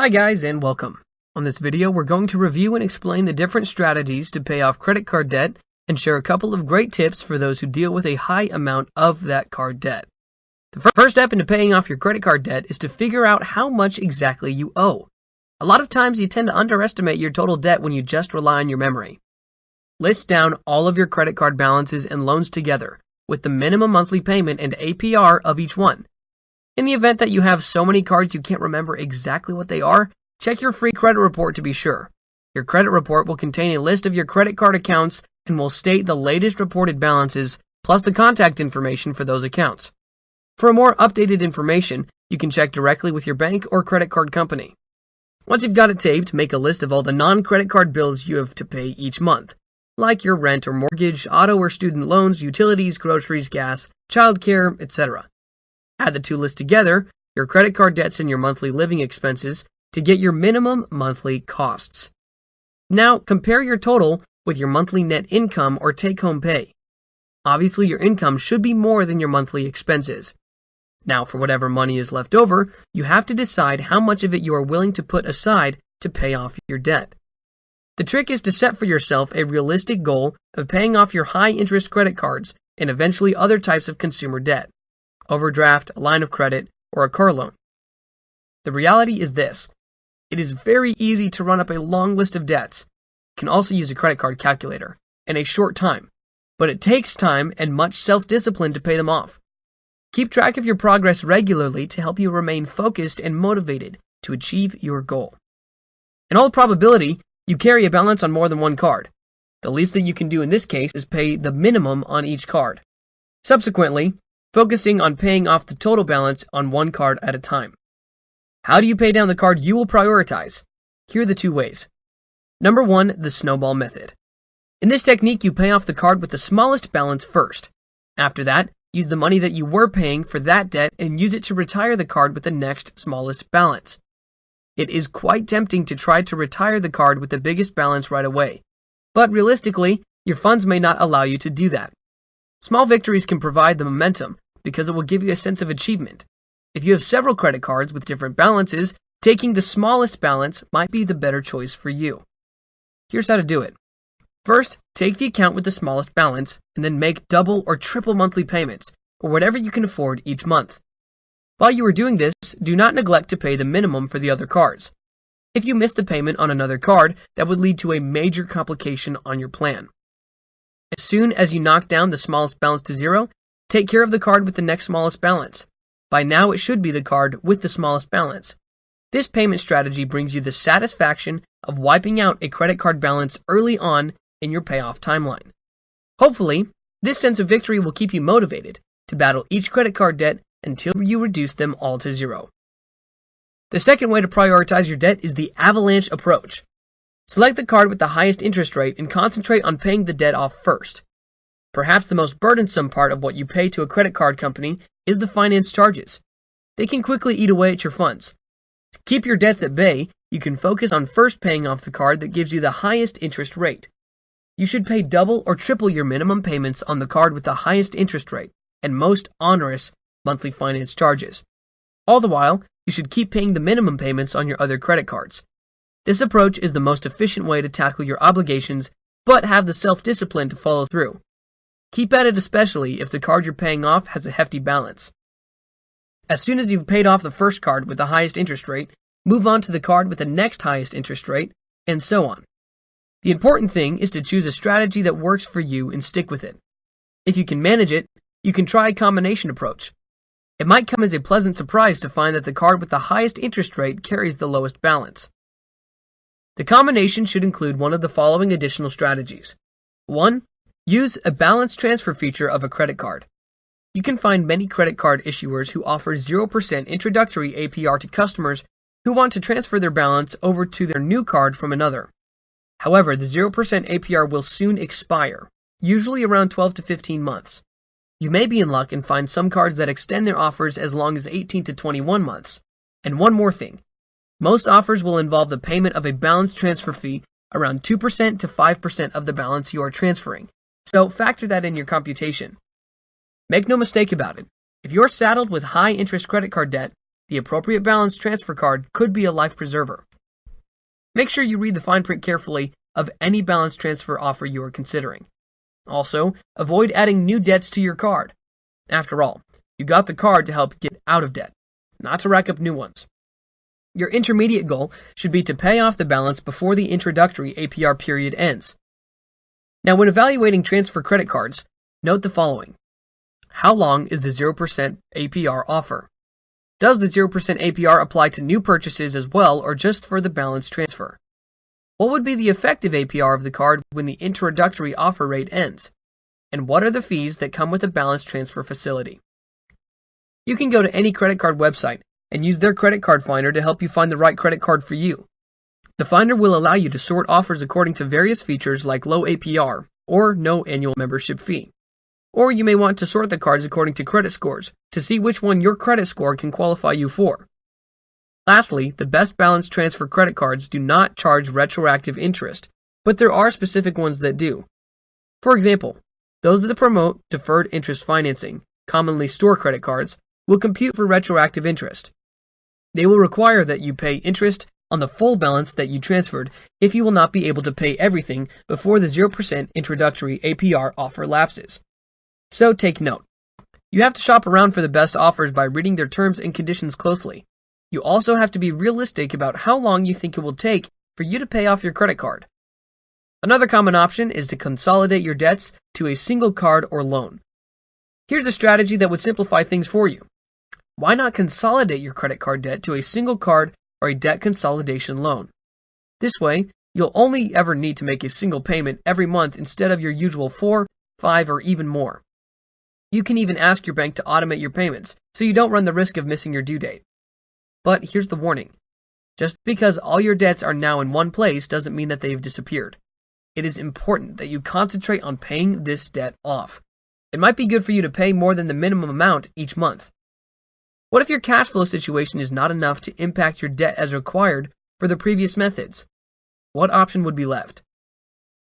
Hi guys, and welcome. On this video, we're going to review and explain the different strategies to pay off credit card debt and share a couple of great tips for those who deal with a high amount of that card debt. The first step into paying off your credit card debt is to figure out how much exactly you owe. A lot of times you tend to underestimate your total debt when you just rely on your memory. List down all of your credit card balances and loans together, with the minimum monthly payment and APR of each one. In the event that you have so many cards you can't remember exactly what they are, check your free credit report to be sure. Your credit report will contain a list of your credit card accounts and will state the latest reported balances plus the contact information for those accounts. For more updated information, you can check directly with your bank or credit card company. Once you've got it taped, make a list of all the non-credit card bills you have to pay each month, like your rent or mortgage, auto or student loans, utilities, groceries, gas, childcare, etc. Add the two lists together, your credit card debts and your monthly living expenses, to get your minimum monthly costs. Now, compare your total with your monthly net income or take-home pay. Obviously, your income should be more than your monthly expenses. Now, for whatever money is left over, you have to decide how much of it you are willing to put aside to pay off your debt. The trick is to set for yourself a realistic goal of paying off your high-interest credit cards and eventually other types of consumer debt. Overdraft, a line of credit, or a car loan. The reality is this. It is very easy to run up a long list of debts. You can also use a credit card calculator in a short time, but it takes time and much self-discipline to pay them off. Keep track of your progress regularly to help you remain focused and motivated to achieve your goal. In all probability, you carry a balance on more than one card. The least that you can do in this case is pay the minimum on each card. Subsequently, focusing on paying off the total balance on one card at a time. How do you pay down the card you will prioritize? Here are the two ways. Number 1, the Snowball Method. In this technique, you pay off the card with the smallest balance first. After that, use the money that you were paying for that debt and use it to retire the card with the next smallest balance. It is quite tempting to try to retire the card with the biggest balance right away, but realistically, your funds may not allow you to do that. Small victories can provide the momentum because it will give you a sense of achievement. If you have several credit cards with different balances, taking the smallest balance might be the better choice for you. Here's how to do it. First, take the account with the smallest balance and then make double or triple monthly payments, or whatever you can afford each month. While you are doing this, do not neglect to pay the minimum for the other cards. If you miss the payment on another card, that would lead to a major complication on your plan. As soon as you knock down the smallest balance to zero, take care of the card with the next smallest balance. By now, it should be the card with the smallest balance. This payment strategy brings you the satisfaction of wiping out a credit card balance early on in your payoff timeline. Hopefully, this sense of victory will keep you motivated to battle each credit card debt until you reduce them all to zero. The second way to prioritize your debt is the Avalanche Approach. Select the card with the highest interest rate and concentrate on paying the debt off first. Perhaps the most burdensome part of what you pay to a credit card company is the finance charges. They can quickly eat away at your funds. To keep your debts at bay, you can focus on first paying off the card that gives you the highest interest rate. You should pay double or triple your minimum payments on the card with the highest interest rate and most onerous monthly finance charges. All the while, you should keep paying the minimum payments on your other credit cards. This approach is the most efficient way to tackle your obligations, but have the self-discipline to follow through. Keep at it especially if the card you're paying off has a hefty balance. As soon as you've paid off the first card with the highest interest rate, move on to the card with the next highest interest rate, and so on. The important thing is to choose a strategy that works for you and stick with it. If you can manage it, you can try a combination approach. It might come as a pleasant surprise to find that the card with the highest interest rate carries the lowest balance. The combination should include one of the following additional strategies. 1. Use a balance transfer feature of a credit card. You can find many credit card issuers who offer 0% introductory APR to customers who want to transfer their balance over to their new card from another. However, the 0% APR will soon expire, usually around 12 to 15 months. You may be in luck and find some cards that extend their offers as long as 18 to 21 months. And one more thing. Most offers will involve the payment of a balance transfer fee around 2% to 5% of the balance you are transferring, so factor that in your computation. Make no mistake about it, if you're saddled with high-interest credit card debt, The appropriate balance transfer card could be a life preserver. Make sure you read the fine print carefully of any balance transfer offer you are considering. Also, avoid adding new debts to your card. After all, you got the card to help get out of debt, not to rack up new ones. Your intermediate goal should be to pay off the balance before the introductory APR period ends. Now, when evaluating transfer credit cards, note the following. How long is the 0% APR offer? Does the 0% APR apply to new purchases as well, or just for the balance transfer? What would be the effective APR of the card when the introductory offer rate ends? And what are the fees that come with a balance transfer facility? You can go to any credit card website and use their credit card finder to help you find the right credit card for you. The finder will allow you to sort offers according to various features like low APR or no annual membership fee. Or you may want to sort the cards according to credit scores to see which one your credit score can qualify you for. Lastly, the best balance transfer credit cards do not charge retroactive interest, but there are specific ones that do. For example, those that promote deferred interest financing, commonly store credit cards, will compute for retroactive interest. They will require that you pay interest on the full balance that you transferred if you will not be able to pay everything before the 0% introductory APR offer lapses. So take note. You have to shop around for the best offers by reading their terms and conditions closely. You also have to be realistic about how long you think it will take for you to pay off your credit card. Another common option is to consolidate your debts to a single card or loan. Here's a strategy that would simplify things for you. Why not consolidate your credit card debt to a single card or a debt consolidation loan? This way, you'll only ever need to make a single payment every month instead of your usual 4, 5, or even more. You can even ask your bank to automate your payments so you don't run the risk of missing your due date. But here's the warning. Just because all your debts are now in one place doesn't mean that they've disappeared. It is important that you concentrate on paying this debt off. It might be good for you to pay more than the minimum amount each month. What if your cash flow situation is not enough to impact your debt as required for the previous methods? What option would be left?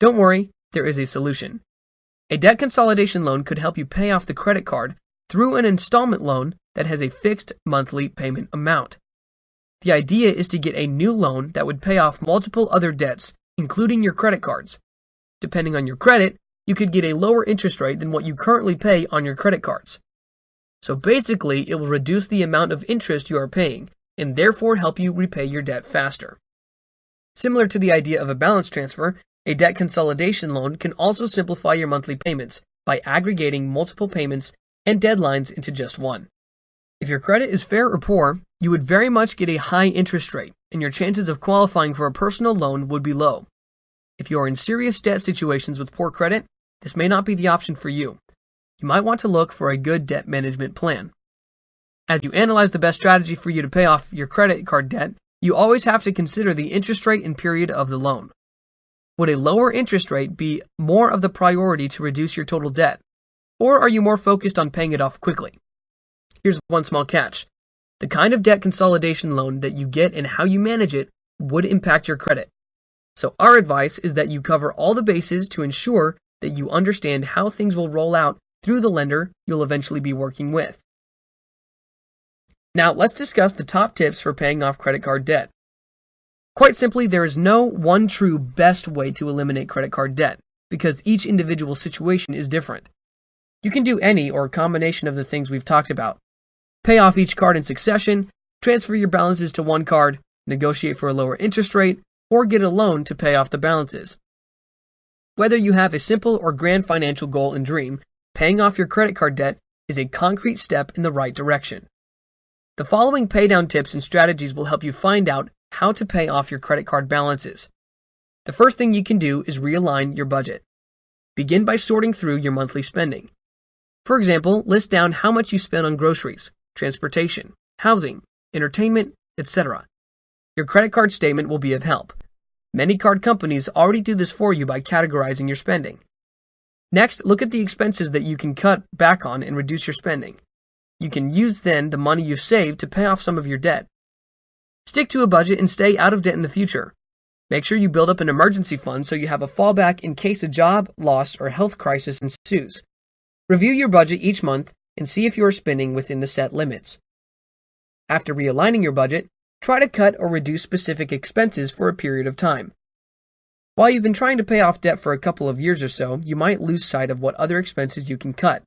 Don't worry, there is a solution. A debt consolidation loan could help you pay off the credit card through an installment loan that has a fixed monthly payment amount. The idea is to get a new loan that would pay off multiple other debts, including your credit cards. Depending on your credit, you could get a lower interest rate than what you currently pay on your credit cards. So basically, it will reduce the amount of interest you are paying, and therefore help you repay your debt faster. Similar to the idea of a balance transfer, a debt consolidation loan can also simplify your monthly payments by aggregating multiple payments and deadlines into just one. If your credit is fair or poor, you would very much get a high interest rate, and your chances of qualifying for a personal loan would be low. If you are in serious debt situations with poor credit, this may not be the option for you. You might want to look for a good debt management plan. As you analyze the best strategy for you to pay off your credit card debt, you always have to consider the interest rate and period of the loan. Would a lower interest rate be more of the priority to reduce your total debt? Or are you more focused on paying it off quickly? Here's one small catch. The kind of debt consolidation loan that you get and how you manage it would impact your credit. So our advice is that you cover all the bases to ensure that you understand how things will roll out through the lender you'll eventually be working with. Now let's discuss the top tips for paying off credit card debt. Quite simply, there is no one true best way to eliminate credit card debt because each individual situation is different. You can do any or a combination of the things we've talked about. Pay off each card in succession, transfer your balances to one card, negotiate for a lower interest rate, or get a loan to pay off the balances. Whether you have a simple or grand financial goal and dream, paying off your credit card debt is a concrete step in the right direction. The following paydown tips and strategies will help you find out how to pay off your credit card balances. The first thing you can do is realign your budget. Begin by sorting through your monthly spending. For example, list down how much you spend on groceries, transportation, housing, entertainment, etc. Your credit card statement will be of help. Many card companies already do this for you by categorizing your spending. Next, look at the expenses that you can cut back on and reduce your spending. You can use then the money you've saved to pay off some of your debt. Stick to a budget and stay out of debt in the future. Make sure you build up an emergency fund so you have a fallback in case a job loss or health crisis ensues. Review your budget each month and see if you are spending within the set limits. After realigning your budget, try to cut or reduce specific expenses for a period of time. While you've been trying to pay off debt for a couple of years or so, you might lose sight of what other expenses you can cut.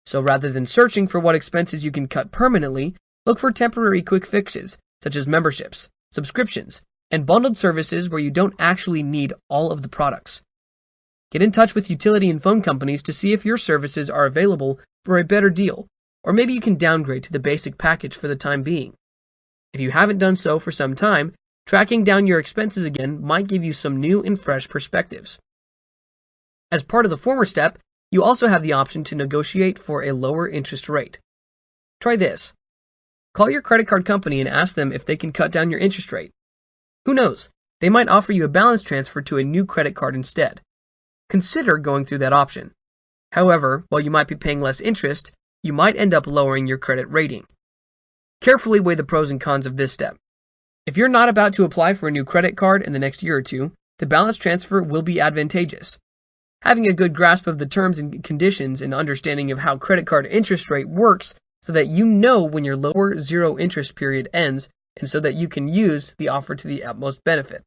So rather than searching for what expenses you can cut permanently, look for temporary quick fixes, such as memberships, subscriptions, and bundled services where you don't actually need all of the products. Get in touch with utility and phone companies to see if your services are available for a better deal, or maybe you can downgrade to the basic package for the time being. If you haven't done so for some time, tracking down your expenses again might give you some new and fresh perspectives. As part of the former step, you also have the option to negotiate for a lower interest rate. Try this. Call your credit card company and ask them if they can cut down your interest rate. Who knows? They might offer you a balance transfer to a new credit card instead. Consider going through that option. However, while you might be paying less interest, you might end up lowering your credit rating. Carefully weigh the pros and cons of this step. If you're not about to apply for a new credit card in the next year or two, the balance transfer will be advantageous. Having a good grasp of the terms and conditions and understanding of how credit card interest rate works so that you know when your lower zero interest period ends and so that you can use the offer to the utmost benefit.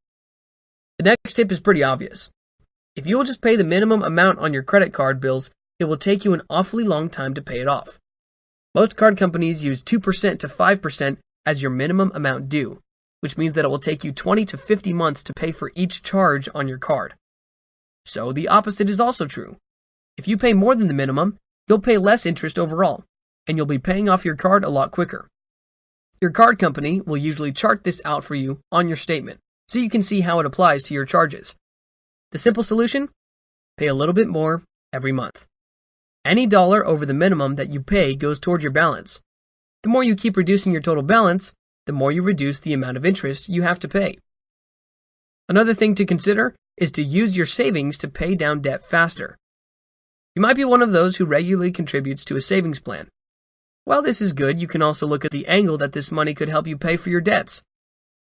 The next tip is pretty obvious. If you will just pay the minimum amount on your credit card bills, it will take you an awfully long time to pay it off. Most card companies use 2% to 5% as your minimum amount due, which means that it will take you 20 to 50 months to pay for each charge on your card. So the opposite is also true. If you pay more than the minimum, you'll pay less interest overall, and you'll be paying off your card a lot quicker. Your card company will usually chart this out for you on your statement, so you can see how it applies to your charges. The simple solution? Pay a little bit more every month. Any dollar over the minimum that you pay goes towards your balance. The more you keep reducing your total balance, the more you reduce the amount of interest you have to pay. Another thing to consider is to use your savings to pay down debt faster. You might be one of those who regularly contributes to a savings plan. While this is good, you can also look at the angle that this money could help you pay for your debts.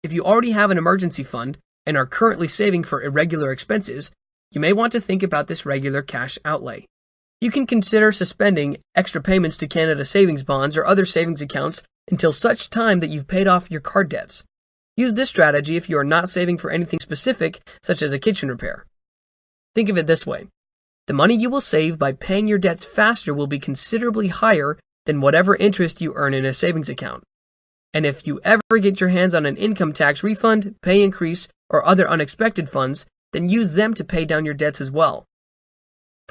If you already have an emergency fund and are currently saving for irregular expenses, you may want to think about this regular cash outlay. You can consider suspending extra payments to Canada savings bonds or other savings accounts until such time that you've paid off your card debts. Use this strategy if you are not saving for anything specific, such as a kitchen repair. Think of it this way. The money you will save by paying your debts faster will be considerably higher than whatever interest you earn in a savings account. And if you ever get your hands on an income tax refund, pay increase, or other unexpected funds, then use them to pay down your debts as well.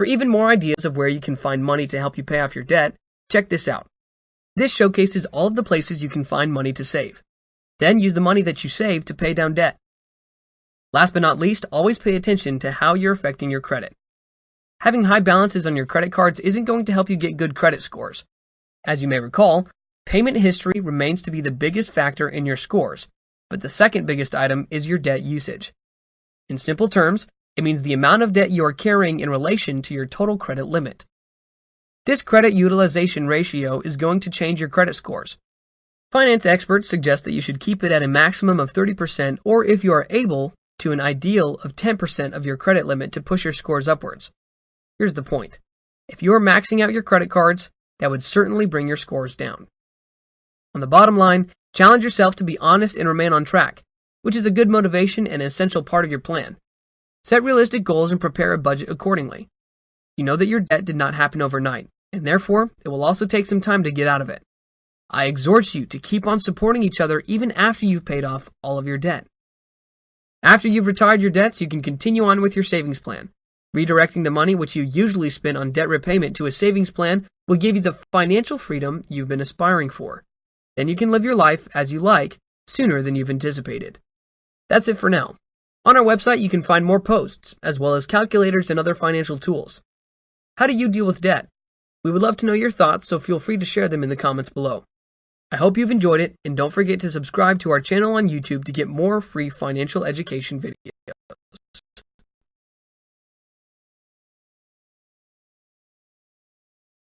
For even more ideas of where you can find money to help you pay off your debt, check this out. This showcases all of the places you can find money to save. Then use the money that you save to pay down debt. Last but not least, always pay attention to how you're affecting your credit. Having high balances on your credit cards isn't going to help you get good credit scores. As you may recall, payment history remains to be the biggest factor in your scores, but the second biggest item is your debt usage. In simple terms, it means the amount of debt you are carrying in relation to your total credit limit. This credit utilization ratio is going to change your credit scores. Finance experts suggest that you should keep it at a maximum of 30% or, if you are able, to an ideal of 10% of your credit limit to push your scores upwards. Here's the point. If you are maxing out your credit cards, that would certainly bring your scores down. On the bottom line, challenge yourself to be honest and remain on track, which is a good motivation and an essential part of your plan. Set realistic goals and prepare a budget accordingly. You know that your debt did not happen overnight, and therefore, it will also take some time to get out of it. I exhort you to keep on supporting each other even after you've paid off all of your debt. After you've retired your debts, you can continue on with your savings plan. Redirecting the money which you usually spend on debt repayment to a savings plan will give you the financial freedom you've been aspiring for. Then you can live your life as you like sooner than you've anticipated. That's it for now. On our website, you can find more posts, as well as calculators and other financial tools. How do you deal with debt? We would love to know your thoughts, so feel free to share them in the comments below. I hope you've enjoyed it, and don't forget to subscribe to our channel on YouTube to get more free financial education videos.